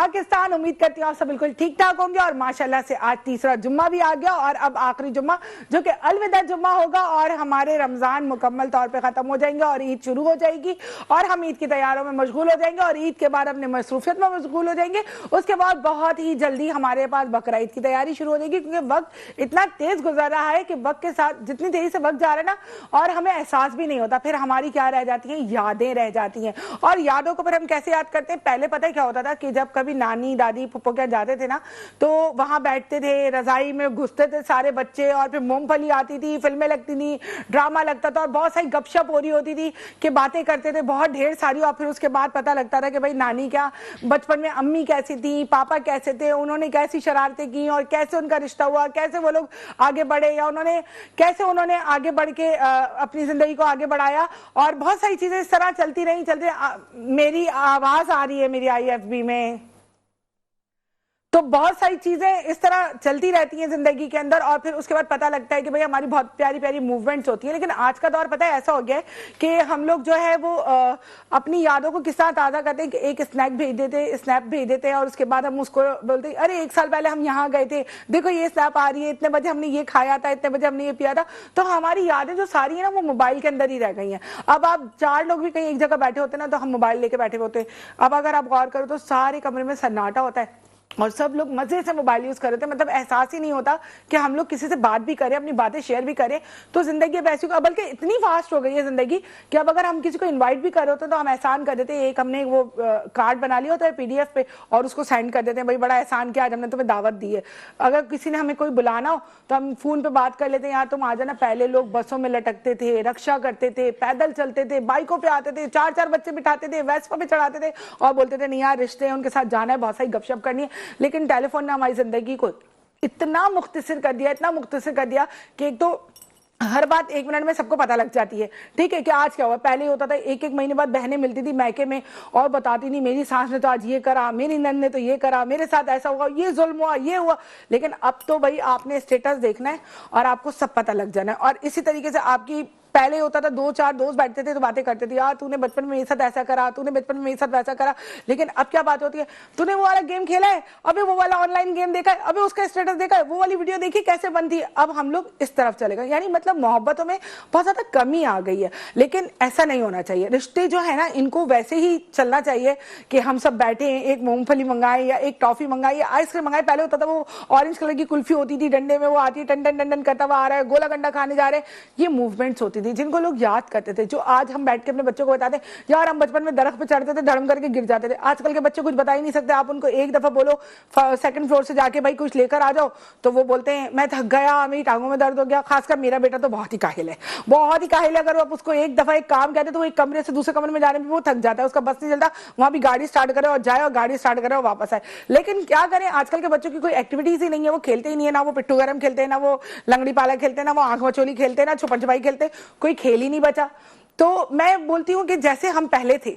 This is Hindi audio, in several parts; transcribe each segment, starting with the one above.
पाकिस्तान। उम्मीद करती हूँ आप सब बिल्कुल ठीक ठाक होंगे और माशाल्लाह से आज तीसरा जुम्मा भी आ गया और अब आखिरी जुम्मा जो कि अलविदा जुम्मा होगा और हमारे रमजान मुकम्मल तौर पे खत्म हो जाएंगे और ईद शुरू हो जाएगी और हम ईद की तैयारियों में मशगूल हो जाएंगे और ईद के बाद अपने मसरूफियत में मशगूल हो जाएंगे। उसके बाद बहुत ही जल्दी हमारे पास बकरा ईद की तैयारी शुरू हो जाएगी क्योंकि वक्त इतना तेज गुजर रहा है कि वक्त के साथ जितनी तेजी से वक्त जा रहा है ना और हमें एहसास भी नहीं होता। फिर हमारी क्या रह जाती है, यादें रह जाती हैं। और यादों को फिर हम कैसे याद करते हैं? पहले पता है क्या होता था कि जब कभी नानी दादी फुप्पो के जाते थे ना तो वहां बैठते थे, रजाई में घुसते थे सारे बच्चे और फिर मूंगफली आती थी, फिल्में लगती थी, ड्रामा लगता था और बहुत सारी गपशप हो रही होती थी कि बातें करते थे बहुत ढेर सारी। और फिर उसके बाद पता लगता था कि भाई नानी क्या बचपन में अम्मी कैसी थी, पापा कैसे थे, उन्होंने कैसी शरारतें की और कैसे उनका रिश्ता हुआ, कैसे वो लोग आगे बढ़े या कैसे उन्होंने आगे बढ़ के अपनी जिंदगी को आगे बढ़ाया। और बहुत सारी चीजें इस तरह चलती रही मेरी आवाज आ रही है मेरी IFB में, तो बहुत सारी चीजें इस तरह चलती रहती हैं जिंदगी के अंदर। और फिर उसके बाद पता लगता है कि भाई हमारी बहुत प्यारी प्यारी मूवमेंट्स होती हैं। लेकिन आज का दौर पता है ऐसा हो गया है कि हम लोग जो है वो अपनी यादों को किस तरह ताजा करते हैं कि एक स्नैप भेज देते हैं और उसके बाद हम उसको बोलते हैं अरे 1 साल पहले हम यहाँ गए थे, देखो ये स्नैप आ रही है, इतने बजे हमने ये खाया था, इतने बजे हमने ये पिया था। तो हमारी यादें जो सारी है ना वो मोबाइल के अंदर ही रह गई हैं। अब आप 4 लोग भी कहीं एक जगह बैठे होते हैं ना तो हम मोबाइल लेके बैठे होते हैं। अब अगर आप गौर करो तो सारे कमरे में सन्नाटा होता है और सब लोग मजे से मोबाइल यूज कर रहे थे। मतलब एहसास ही नहीं होता कि हम लोग किसी से बात भी करें, अपनी बातें शेयर भी करें। तो जिंदगी अब ऐसी, बल्कि इतनी फास्ट हो गई है जिंदगी कि अब अगर हम किसी को इनवाइट भी कर रहे होते तो हम एहसान कर देते हैं। एक हमने वो कार्ड बना लिया होता है PDF पे और उसको सेंड कर देते हैं, भाई बड़ा एहसान किया आज हमने तुम्हें दावत दी है। अगर किसी ने हमें कोई बुलाना हो तो हम फोन पे बात कर लेते हैं, यार तुम आ जाना। पहले लोग बसों में लटकते थे, रक्षा करते थे, पैदल चलते थे, बाइकों पे आते थे, 4-4 बच्चे बिठाते थे, वेस्पा पे चढ़ाते थे और बोलते थे नहीं यार रिश्ते हैं उनके साथ जाना है, बहुत सारी गपशप करनी है। लेकिन टेलीफोन ने हमारी जिंदगी को इतना मुख्तसर कर दिया कि एक तो हर बात 1 मिनट में सबको पता लग जाती है। ठीक है कि आज क्या हुआ। पहले होता था 1-1 महीने बाद बहनें मिलती थी मैके में और बताती थी मेरी सास ने तो आज ये करा, मेरी नंद ने तो ये करा, मेरे साथ ऐसा हुआ, ये जुल्म हुआ, ये हुआ। लेकिन अब तो भाई आपने स्टेटस देखना है और आपको सब पता लग जाना है। और इसी तरीके से आपकी पहले होता था 2-4 दोस्त बैठते थे तो बातें करते थे, यार तूने बचपन में मेरे साथ ऐसा करा, तूने बचपन में मेरे साथ वैसा करा। लेकिन अब क्या बात होती है, तूने वो वाला गेम खेला है, अबे वो वाला ऑनलाइन गेम देखा है, अबे उसका स्टेटस देखा है, वो वाली वीडियो देखी कैसे बनती है। अब हम लोग इस तरफ चले गए, यानी मतलब मोहब्बतों में बहुत ज्यादा कमी आ गई है। लेकिन ऐसा नहीं होना चाहिए। रिश्ते जो है ना इनको वैसे ही चलना चाहिए कि हम सब बैठे हैं, एक मूंगफली मंगाए या एक टॉफी मंगाई या आइसक्रीम मंगाए। पहले होता था वो ऑरेंज कलर की कुल्फी होती थी, डंडे में वो आती है, टन टन टन टन करता हुआ आ रहा है, गोला गंडा खाने जा रहे हैं। ये मूवमेंट्स होती थी जिनको लोग याद करते थे, जो आज हम बैठ के अपने बच्चों को बताते हैं यार हम बचपन में दरख्त पे चढ़ते थे, धड़म करके गिर जाते थे। आजकल के बच्चे कुछ बता ही नहीं सकते। आप उनको एक दफा बोलो 2nd फ्लोर से जाके भाई कुछ लेकर आ जाओ तो वो बोलते हैं मैं थक गया, मेरी टांगों में दर्द हो गया। खासकर मेरा बेटा तो बहुत ही काहिल है, बहुत ही काहिल है। अगर आप उसको एक दफा एक काम कहते तो वो एक कमरे से दूसरे कमरे में जाने में वो थक जाता है, उसका बस नहीं चलता, वहां भी गाड़ी स्टार्ट करे और जाए और गाड़ी स्टार्ट करे और वापस आए। लेकिन क्या करें, आजकल के बच्चों की कोई एक्टिविटीज ही नहीं है, वो खेलते ही नहीं है, ना वो पिट्ठू गरम खेलते हैं, ना वो लंगड़ी पाला खेलते हैं, ना वो आंख मचोली खेलते हैं, ना छुपन छुपाई खेलते हैं, कोई खेल ही नहीं बचा। तो मैं बोलती हूँ कि जैसे हम पहले थे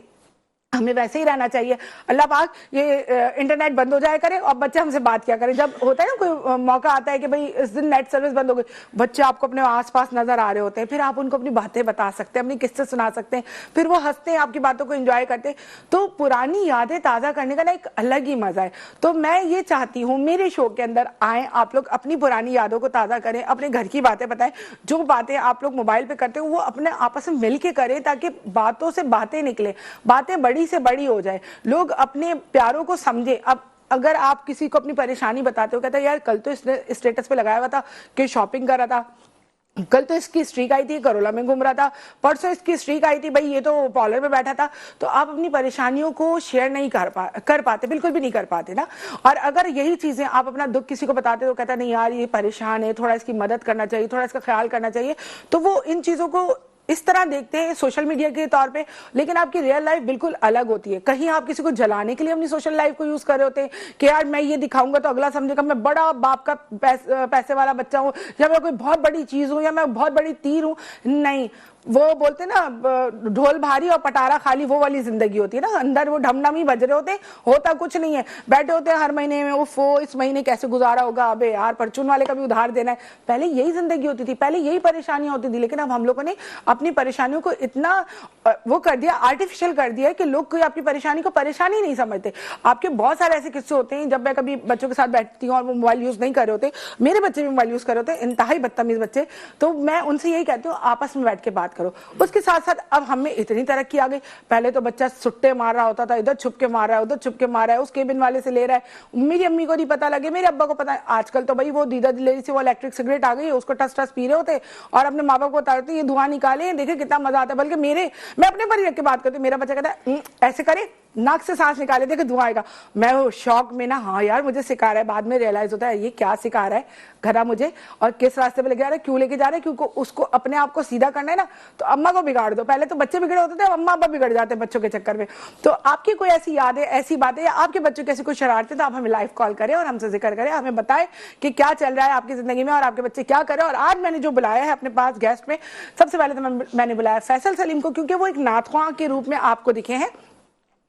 हमें वैसे ही रहना चाहिए। अल्लाह पाक ये इंटरनेट बंद हो जाए करे और बच्चे हमसे बात किया करें। जब होता है ना कोई मौका आता है कि भाई इस दिन नेट सर्विस बंद हो गई, बच्चे आपको अपने आसपास नजर आ रहे होते हैं, फिर आप उनको अपनी बातें बता सकते हैं, अपनी किस्से सुना सकते हैं, फिर वो हंसते हैं, आपकी बातों को एंजॉय करते हैं। तो पुरानी यादें ताजा करने का ना एक अलग ही मजा है। तो मैं ये चाहती हूँ मेरे शो के अंदर आए आप लोग, अपनी पुरानी यादों को ताजा करें, अपने घर की बातें बताएं। जो बातें आप लोग मोबाइल पे करते हो वो अपने आपस में मिल के करें ताकि बातों से बातें निकले, बातें बड़ी से बड़ी हो जाए, लोग अपने प्यारों को समझे। अब अगर आप किसी को अपनी परेशानी बताते हो, कहता है यार कल तो इसने स्टेटस पे लगाया हुआ था कि शॉपिंग कर रहा था, कल तो इसकी स्ट्रीक आई थी करोला में घूम रहा था, परसों इसकी स्ट्रीक आई थी भाई ये तो पार्लर में बैठा था। तो आप अपनी परेशानियों को शेयर नहीं कर पाते, बिल्कुल भी नहीं कर पाते ना। और अगर यही चीजें आप अपना दुख किसी को बताते हो, कहता नहीं यार ये परेशान है, थोड़ा इसकी मदद करना चाहिए, थोड़ा इसका ख्याल करना चाहिए, तो वो इन चीजों को इस तरह देखते हैं सोशल मीडिया के तौर पे। लेकिन आपकी रियल लाइफ बिल्कुल अलग होती है। कहीं आप किसी को जलाने के लिए अपनी सोशल लाइफ को यूज कर रहे होते हैं कि यार मैं ये दिखाऊंगा तो अगला समझेगा मैं बड़ा बाप का पैसे वाला बच्चा हूं या मैं कोई बहुत बड़ी चीज हूं या मैं बहुत बड़ी तीर हूं। नहीं, वो बोलते ना ढोल भारी और पटारा खाली, वो वाली जिंदगी होती है ना, अंदर वो ढमढम ही बज रहे होते, होता कुछ नहीं है, बैठे होते हैं हर महीने में वो इस महीने कैसे गुजारा होगा, अबे यार परचून वाले का भी उधार देना है। पहले यही जिंदगी होती थी, पहले यही परेशानियां होती थी, लेकिन अब हम लोगों ने अपनी परेशानियों को इतना वो कर दिया, आर्टिफिशियल कर दिया कि लोग कोई आपकी परेशानी को परेशानी नहीं समझते। आपके बहुत सारे ऐसे किस्से होते हैं, जब मैं कभी बच्चों के साथ बैठती हूँ और वो मोबाइल यूज नहीं कर रहे होते, मेरे बच्चे भी मोबाइल यूज कर रहे होते, इंतहाई बदतमीज बच्चे, तो मैं उनसे यही कहती हूँ आपस में बैठ के बात करो। उसके साथ साथ अब हमें इतनी तरक्की आ गई, पहले तो बच्चा सुट्टे मार रहा होता था, इधर छुप के मार रहा है, उधर छुप के मार रहा है, उस केबिन वाले से ले रहा है, मेरी अम्मी को नहीं पता लगे, मेरे अब्बा को पता है। आजकल तो भाई वो दीदा दिलेरी से वो इलेक्ट्रिक सिगरेट आ गई है, उसको टस टस पी रहे होते और अपने माँ बाप को बताते ये धुआं निकाले, देखे कितना मजा आता है। बल्कि मैं अपने पर रख के बात करती हूँ, मेरा बच्चा कहता है ऐसे करे, नाक से सांस निकाले, देखे धुआं आएगा, मैं वो शौक में ना, हाँ यार मुझे सिखा रहा है, बाद में रियलाइज होता है ये क्या सिखा रहा है घरा मुझे, और किस रास्ते पे लेके जा रहा है, क्यों लेके जा रहा है, क्योंकि उसको अपने आप को सीधा करना है ना, तो अम्मा को बिगाड़ दो। पहले तो बच्चे बिगड़े होते थे, अब अम्मा अब्बा बिगड़ जाते हैं बच्चों के चक्कर में। तो आपकी कोई ऐसी यादें, ऐसी बातें, या आपके बच्चों की ऐसी कोई शरारतें, तो आप हमें लाइव कॉल करें और हमसे जिक्र करें, हमें बताएं कि क्या चल रहा है आपकी जिंदगी में और आपके बच्चे क्या कर रहे हैं। और आज मैंने जो बुलाया है अपने पास गेस्ट में, सबसे पहले तो मैंने बुलाया फैसल सलीम को, क्योंकि वो एक नाथख्वां के रूप में आपको दिखे हैं,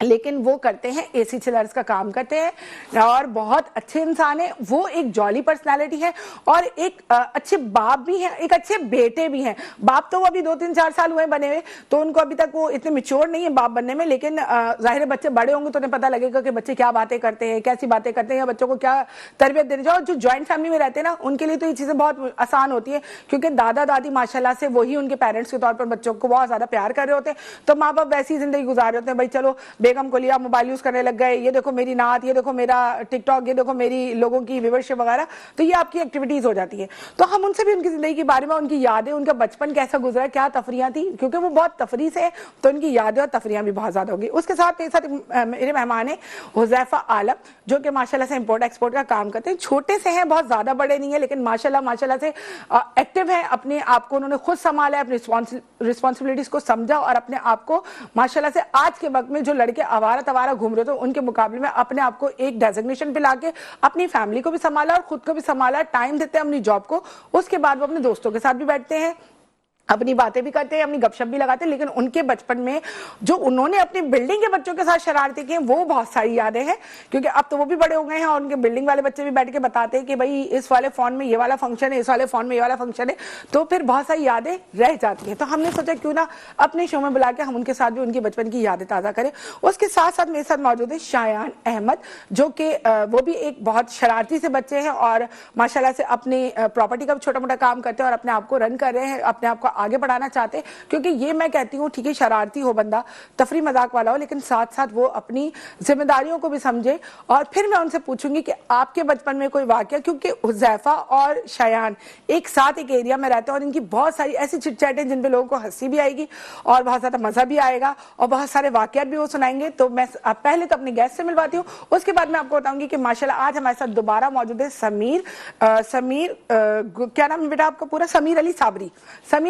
लेकिन वो करते हैं एसी चिलर्स का काम करते हैं और बहुत अच्छे इंसान है। वो एक जॉली पर्सनालिटी है और एक अच्छे बाप भी हैं, एक अच्छे बेटे भी हैं। बाप तो वो अभी 2-3-4 साल हुए बने हुए, तो उनको अभी तक वो इतने मैच्योर नहीं है बाप बनने में, लेकिन जाहिर है बच्चे बड़े होंगे तो उन्हें पता लगेगा कि बच्चे क्या बातें करते हैं, कैसी बातें करते हैं, या बच्चों को क्या तरबियत देनी चाहिए। और जो ज्वाइंट फैमिली में रहते हैं ना, उनके लिए तो ये चीजें बहुत आसान होती है, क्योंकि दादा दादी माशाल्लाह से वही उनके पेरेंट्स के तौर पर बच्चों को बहुत ज्यादा प्यार कर रहे होते हैं, तो माँ बाप वैसी जिंदगी गुजार रहे होते हैं। भाई चलो बेगम को लिया, मोबाइल यूज करने लग गए, ये देखो मेरी नात, ये देखो मेरा टिकटॉक, ये देखो मेरी लोगों की व्यूअरशिप वगैरह, तो ये आपकी एक्टिविटीज हो जाती है। तो हम उनसे भी उनकी जिंदगी के बारे में, उनकी यादें, उनका बचपन कैसा गुजरा, क्या तफरियां थी, क्योंकि वो बहुत तफरी से है, तो उनकी यादें और तफरियां भी बहुत ज्यादा होगी। उसके साथ मेरे मेहमान है हुजैफा आलम, जो कि माशाल्लाह से इंपोर्ट एक्सपोर्ट का काम करते हैं। छोटे से हैं, बहुत ज्यादा बड़े नहीं है, लेकिन माशाल्लाह से एक्टिव है। अपने आप को उन्होंने खुद संभाला, अपनी रिस्पॉन्सिबिलिटीज को समझा और अपने आप को माशाल्लाह से आज के वक्त में जो लड़के आवारा तवारा घूम रहे थे उनके मुकाबले में अपने आप को एक डेजिग्नेशन पे लाके अपनी फैमिली को भी संभाला और खुद को भी संभाला, टाइम देते हैं अपनी जॉब को। उसके बाद वो अपने दोस्तों के साथ भी बैठते हैं, अपनी बातें भी करते हैं, अपनी गपशप भी लगाते हैं। लेकिन उनके बचपन में जो उन्होंने अपनी बिल्डिंग के बच्चों के साथ शरारतें की वो बहुत सारी यादें हैं, क्योंकि अब तो वो भी बड़े हो गए हैं और उनके बिल्डिंग वाले बच्चे भी बैठ के बताते हैं कि भाई इस वाले फोन में ये वाला फंक्शन है, इस वाले फोन में ये वाला फंक्शन है, तो फिर बहुत सारी यादें रह जाती हैं। तो हमने सोचा क्यों ना अपने शो में बुला के हम उनके साथ भी उनकी बचपन की यादें ताज़ा करें। उसके साथ साथ मेरे साथ मौजूद है शायान अहमद, जो कि वो भी एक बहुत शरारती से बच्चे हैं और माशाल्लाह से अपनी प्रॉपर्टी का छोटा मोटा काम करते हैं और अपने आप को रन कर रहे हैं, अपने आप को आगे बढ़ाना चाहते हैं। क्योंकि ये मैं कहती हूँ, ठीक है शरारती हो बंदा, तफरी मजाक वाला हो, लेकिन साथ साथ वो अपनी जिम्मेदारियों को भी समझे। और फिर मैं उनसे पूछूंगी कि आपके बचपन में कोई वाकया, क्योंकि हुजैफा और शायान एक साथ एक एरिया में रहते हैं और इनकी बहुत सारी ऐसी चिटचैट है जिन पे लोगों को हंसी भी आएगी और बहुत ज्यादा मजा भी आएगा और बहुत सारे वाकयात भी वो सुनाएंगे। तो मैं पहले तो अपने गेस्ट से मिलवाती हूँ, उसके बाद मैं आपको बताऊंगी कि माशाल्लाह आज हमारे साथ दोबारा मौजूद है समीर क्या नाम है बेटा आपका पूरा? समीर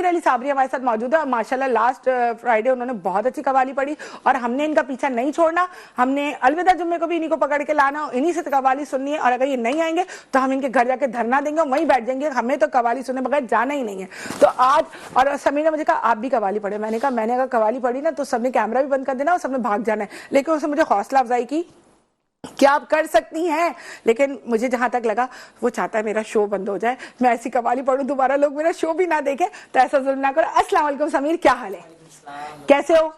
अली साबरी हमारे साथ मौजूद है। और माशाल्लाह लास्ट फ्राइडे उन्होंने बहुत अच्छी कवाली पढ़ी और हमने इनका पीछा नहीं छोड़ना, हमने अलविदा जुम्मे को भी इन्हीं को पकड़ के लाना, इन्हीं से कवाली सुननी है। और अगर ये नहीं आएंगे तो हम इनके घर जाके धरना देंगे और वहीं बैठ जाएंगे, हमें तो कवाली सुनने बगैर जाना ही नहीं है। तो आज, और समीर ने मुझे कहा आप भी कवाली पढ़े, मैंने कहा मैंने अगर कवाली पढ़ी ना तो सबने कैमरा भी बंद कर देना और सबने भाग जाना है। लेकिन उसने मुझे हौसला अफजाई की क्या आप कर सकती हैं, लेकिन मुझे जहां तक लगा वो चाहता है मेरा शो बंद हो जाए, मैं ऐसी कवाली पढ़ूं दोबारा लोग मेरा शो भी ना देखें, तो ऐसा जुल्म ना करो। अस्सलाम वालेकुम समीर, क्या हाल है, कैसे हो?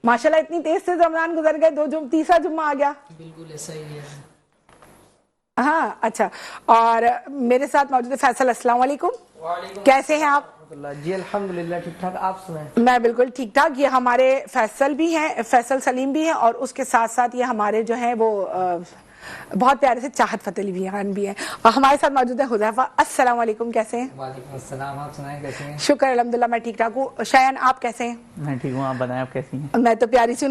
माशाल्लाह इतनी तेज से रमजान गुजर गए, तीसरा जुम्मा आ गया। बिल्कुल ऐसा ही है। हाँ अच्छा, और मेरे साथ मौजूद है फैसल। अस्सलाम वालेकुम, कैसे हैं आप? जी अल्हम्दुलिल्लाह ठीक ठाक, आप सुनाएं? मैं बिल्कुल ठीक ठाक। ये हमारे फैसल भी हैं, फैसल सलीम भी हैं, और उसके साथ साथ ये हमारे जो हैं वो बहुत प्यारे से चाहत फतेह भी हैं। और हमारे साथ मौजूद है हुजैफा। अस्सलाम वालेकुम, कैसे हैं? वालेकुम अस्सलाम, आप सुनाएं कैसे हैं? शुक्र अल्हम्दुलिल्लाह मैं ठीक ठाक हूँ। शायान आप कैसे हैं? मैं ठीक हूँ, आप बताएं आप कैसी हैं? मैं तो प्यारी सी